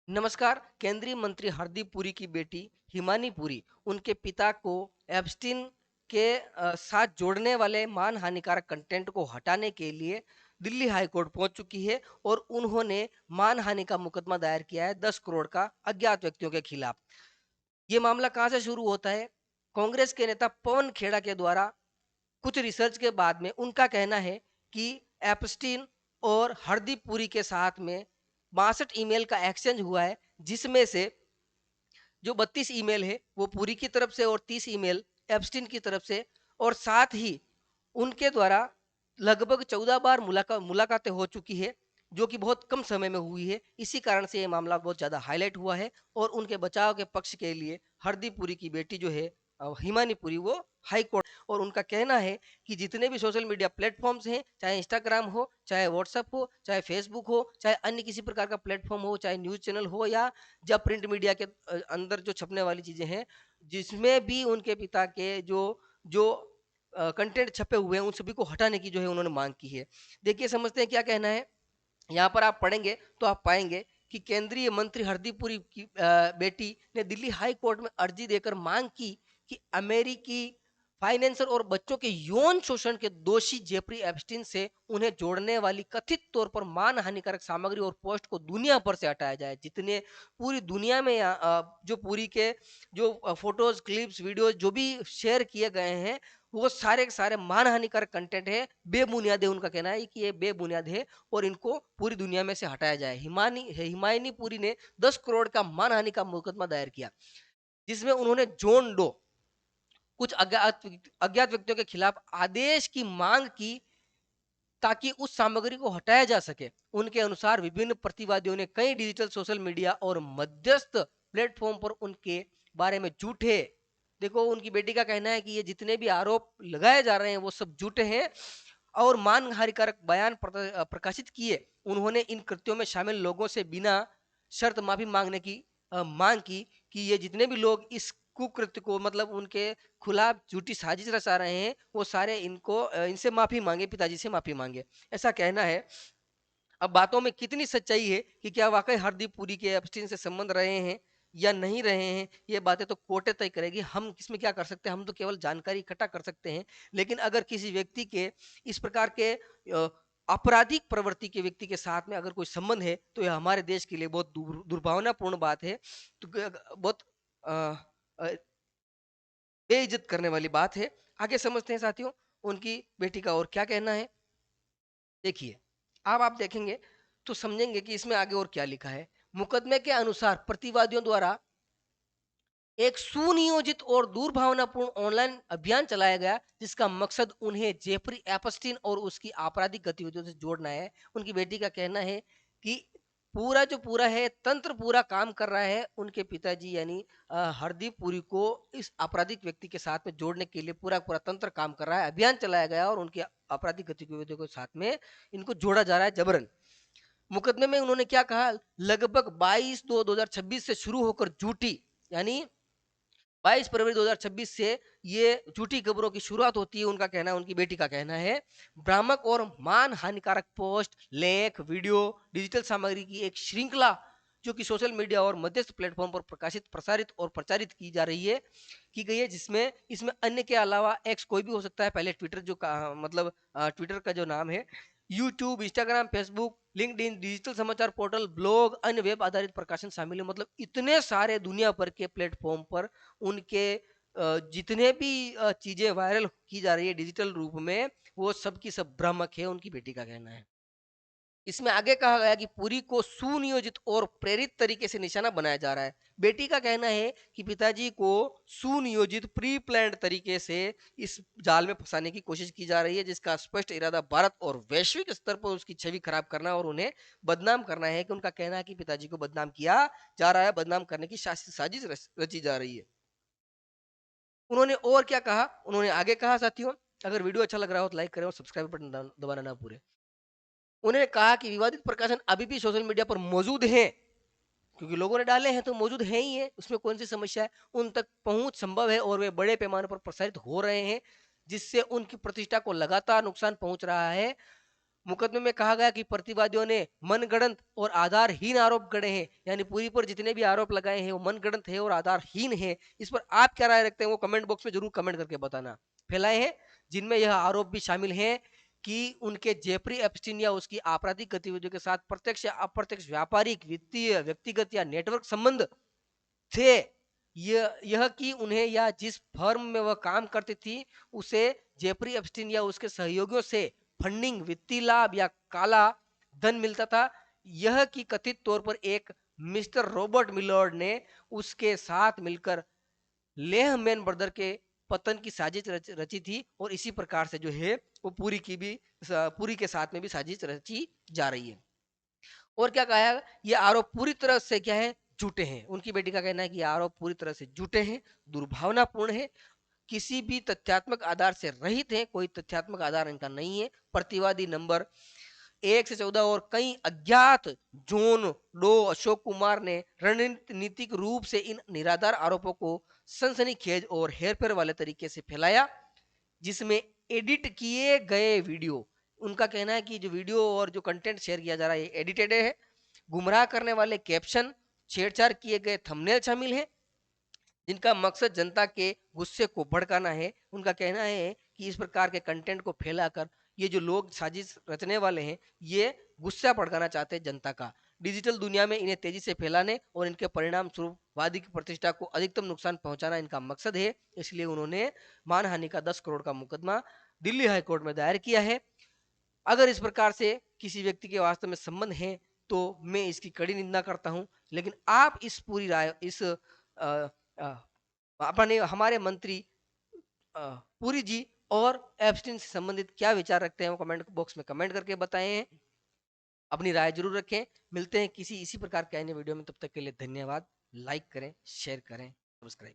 नमस्कार। केंद्रीय मंत्री हरदीप पुरी की बेटी हिमानी पुरी उनके पिता को एप्स्टीन के साथ जोड़ने वाले मान हानिकारक कंटेंट को हटाने के लिए दिल्ली हाई कोर्ट पहुंच चुकी है और उन्होंने मान हानि का मुकदमा दायर किया है 10 करोड़ का अज्ञात व्यक्तियों के खिलाफ। ये मामला कहां से शुरू होता है? कांग्रेस के नेता पवन खेड़ा के द्वारा कुछ रिसर्च के बाद में उनका कहना है कि एप्स्टीन और हरदीप पुरी के साथ में 62 ईमेल का एक्सचेंज हुआ है, जिसमें से जो 32 ईमेल है वो पुरी की तरफ से और 30 ईमेल एप्स्टीन की तरफ से, और साथ ही उनके द्वारा लगभग 14 बार मुलाकातें हो चुकी है, जो कि बहुत कम समय में हुई है। इसी कारण से ये मामला बहुत ज़्यादा हाईलाइट हुआ है और उनके बचाव के पक्ष के लिए हरदीप पुरी की बेटी जो है हिमानी पुरी, वो हाई कोर्ट। और उनका कहना है कि जितने भी सोशल मीडिया प्लेटफॉर्म्स हैं, चाहे इंस्टाग्राम हो, चाहे व्हाट्सएप हो, चाहे फेसबुक हो, चाहे अन्य किसी प्रकार का प्लेटफॉर्म हो, चाहे न्यूज़ चैनल हो या प्रिंट मीडिया के अंदर जो छपने वाली चीज़ें हैं, जिसमें भी उनके पिता के जो जो कंटेंट छपे हुए हैं, उन सभी को हटाने की जो है उन्होंने मांग की है। देखिए, समझते हैं क्या कहना है। यहाँ पर आप पढ़ेंगे तो आप पाएंगे कि केंद्रीय मंत्री हरदीप पुरी की बेटी ने दिल्ली हाई कोर्ट में अर्जी देकर मांग की कि अमेरिकी फाइनेंसर और बच्चों के यौन शोषण के दोषी जेफरी एप्स्टीन से उन्हें जोड़ने वाली कथित तौर पर मान हानिकारक सामग्री और पोस्ट को दुनिया भर से हटाया जाए। जितने पूरी दुनिया में जो पूरी के जो फोटोज, क्लिप्स, वीडियोज जो भी शेयर किए गए हैं, वो सारे के सारे मान हानिकारक कंटेंट है, बेबुनियाद है। उनका कहना है कि ये बेबुनियाद है और इनको पूरी दुनिया में से हटाया जाए। हिमायनी पुरी ने 10 करोड़ का मानहानि का मुकदमा दायर किया, जिसमें उन्होंने जॉन डो कुछ अज्ञात व्यक्तियों के खिलाफ आदेश की मांग की ताकि उस सामग्री को हटाया जा सके। उनके अनुसार विभिन्न प्रतिवादियों ने कई डिजिटल सोशल मीडिया और मध्यस्थ प्लेटफॉर्म पर उनके बारे में झूठे, देखो उनकी बेटी का कहना है कि ये जितने भी आरोप लगाए जा रहे हैं वो सब झूठे हैं, और मानहानिकारक बयान प्रकाशित किए। उन्होंने इन कृत्यों में शामिल लोगों से बिना शर्त माफी मांगने की मांग की कि ये जितने भी लोग इस कुकृत्य को, मतलब उनके खिलाफ झूठी साजिश रचा रहे हैं, वो सारे इनको इनसे माफी मांगे, पिताजी से माफी मांगे, ऐसा कहना है। अब बातों में कितनी सच्चाई है कि क्या वाकई हरदीप पुरी के एप्स्टीन से संबंध रहे हैं या नहीं रहे हैं, ये बातें तो कोर्टे तय करेगी। हम इसमें क्या कर सकते हैं? हम तो केवल जानकारी इकट्ठा कर सकते हैं। लेकिन अगर किसी व्यक्ति के इस प्रकार के आपराधिक प्रवृत्ति के व्यक्ति के साथ में अगर कोई संबंध है, तो यह हमारे देश के लिए बहुत दुर्भावनापूर्ण बात है। तो बहुत अ, अ, बेइज्जत करने वाली बात है। आगे समझते हैं साथियों, उनकी बेटी का और क्या कहना है। देखिए, अब आप देखेंगे तो समझेंगे कि इसमें आगे और क्या लिखा है। मुकदमे के अनुसार प्रतिवादियों द्वारा एक सुनियोजित और दुर्भावनापूर्ण ऑनलाइन अभियान चलाया गया, जिसका मकसद उन्हें जेफरी एपस्टीन और उसकी आपराधिक गतिविधियों से जोड़ना है। उनकी बेटी का कहना है कि पूरा जो पूरा है तंत्र पूरा काम कर रहा है उनके पिताजी यानी हरदीप पुरी को इस आपराधिक व्यक्ति के साथ में जोड़ने के लिए पूरा पूरा तंत्र काम कर रहा है, अभियान चलाया गया और उनकी आपराधिक गतिविधियों के साथ में इनको जोड़ा जा रहा है जबरन। मुकदमे में उन्होंने क्या कहा? लगभग 22/2/2026 से शुरू होकर झूठी, यानी 22 फरवरी 2026 से ये झूठी खबरों की शुरुआत होती है। उनका कहना है, उनकी बेटी का कहना है, भ्रामक और मान हानिकारक पोस्ट, लेख, वीडियो, डिजिटल सामग्री की एक श्रृंखला जो कि सोशल मीडिया और मध्यस्थ प्लेटफॉर्म पर प्रकाशित, प्रसारित और प्रचारित की जा रही है, की गई है, जिसमें इसमें अन्य के अलावा एक्स कोई भी हो सकता है, पहले ट्विटर जो का मतलब ट्विटर का जो नाम है, YouTube, Instagram, Facebook, LinkedIn, digital समाचार पोर्टल, ब्लॉग, अन्य वेब आधारित प्रकाशन शामिल है। मतलब इतने सारे दुनिया भर के प्लेटफॉर्म पर उनके जितने भी चीजें वायरल की जा रही है डिजिटल रूप में, वो सब की सब भ्रामक है, उनकी बेटी का कहना है। इसमें आगे कहा गया कि पुरी को सुनियोजित और प्रेरित तरीके से निशाना बनाया जा रहा है। बेटी का कहना है कि पिताजी को सुनियोजित, प्री प्लान्ड तरीके से इस जाल में फंसाने की कोशिश की जा रही है, जिसका स्पष्ट इरादा भारत और वैश्विक स्तर पर उसकी छवि खराब करना और उन्हें बदनाम करना है। कि उनका कहना है कि पिताजी को बदनाम किया जा रहा है, बदनाम करने की साजिश रची जा रही है। उन्होंने और क्या कहा? उन्होंने आगे कहा साथियों, अगर वीडियो अच्छा लग रहा हो तो लाइक करें और सब्सक्राइब बटन दबाना ना भूलें। उन्होंने कहा कि विवादित प्रकाशन अभी भी सोशल मीडिया पर मौजूद हैं, क्योंकि लोगों ने डाले हैं तो मौजूद हैं ही है, उसमें कौन सी समस्या है? उन तक पहुंच संभव है और वे बड़े पैमाने पर प्रसारित हो रहे हैं, जिससे उनकी प्रतिष्ठा को लगातार नुकसान पहुंच रहा है। मुकदमे में कहा गया कि प्रतिवादियों ने मनगढ़ंत और आधारहीन आरोप गढ़े हैं, यानी पूरी पर जितने भी आरोप लगाए हैं वो मनगढ़ंत है और आधारहीन है। इस पर आप क्या राय रखते हैं वो कमेंट बॉक्स में जरूर कमेंट करके बताना। फैलाए हैं जिनमें यह आरोप भी शामिल है कि उनके जेफरी एप्स्टीन या उसकी आपराधिक गतिविधियों के साथ प्रत्यक्ष या अप्रत्यक्ष व्यापारिक, वित्तीय, व्यक्तिगत या नेटवर्क संबंध थे। यह कि उन्हें या जिस फर्म में वह काम करती थी उसे जेफरी एप्स्टीन या उसके सहयोगियों से फंडिंग, वित्तीय लाभ या काला धन मिलता था। यह कि कथित तौर पर एक मिस्टर रॉबर्ट मिलर्ड ने उसके साथ मिलकर लेह मैन ब्रदर के पतन की साजिश रची थी और इसी प्रकार से जो है वो पूरी के साथ में भी साजिश रची जा रही है। और क्या कहा है, ये आरोप पूरी तरह से क्या है, झूठे हैं। उनकी बेटी का कहना है कि ये आरोप पूरी तरह से झूठे हैं, दुर्भावनापूर्ण है, किसी भी तथ्यात्मक आधार से रहित है, कोई तथ्यात्मक आधार इनका नहीं है। प्रतिवादी नंबर 1 से 14 और कई अज्ञात जॉन डो अशोक कुमार ने रणनीतिक रूप से इन निराधार आरोपों को सनसनीखेज और हेरफेर वाले तरीके से फैलाया, जिसमें एडिट किए गए वीडियो, उनका कहना है कि जो वीडियो और जो कंटेंट शेयर किया जा रहा है ये एडिटेड है, गुमराह करने वाले कैप्शन, छेड़छाड़ किए गए थंबनेल शामिल हैं, जिनका मकसद जनता के गुस्से को भड़काना है। उनका कहना है कि इस प्रकार के कंटेंट को फैलाकर ये जो लोग साजिश रचने वाले हैं ये गुस्सा भड़काना चाहते हैं जनता का। डिजिटल दुनिया में इन्हें तेजी से फैलाने और इनके परिणाम स्वरूप वादी की प्रतिष्ठा को अधिकतम नुकसान पहुंचाना इनका मकसद है। इसलिए उन्होंने मानहानि का 10 करोड़ का मुकदमा दिल्ली हाई कोर्ट में दायर किया है। अगर इस प्रकार से किसी व्यक्ति के वास्तव में संबंध है तो मैं इसकी कड़ी निंदा करता हूं। लेकिन आप इस पूरी राय इस अपने हमारे मंत्री पुरी जी और एप्स्टीन से संबंधित क्या विचार रखते हैं वो कमेंट बॉक्स में कमेंट करके बताएं हैं। अपनी राय जरूर रखें। मिलते हैं किसी इसी प्रकार के अन्य वीडियो में, तब तक के लिए धन्यवाद। लाइक करें, शेयर करें, सब्सक्राइब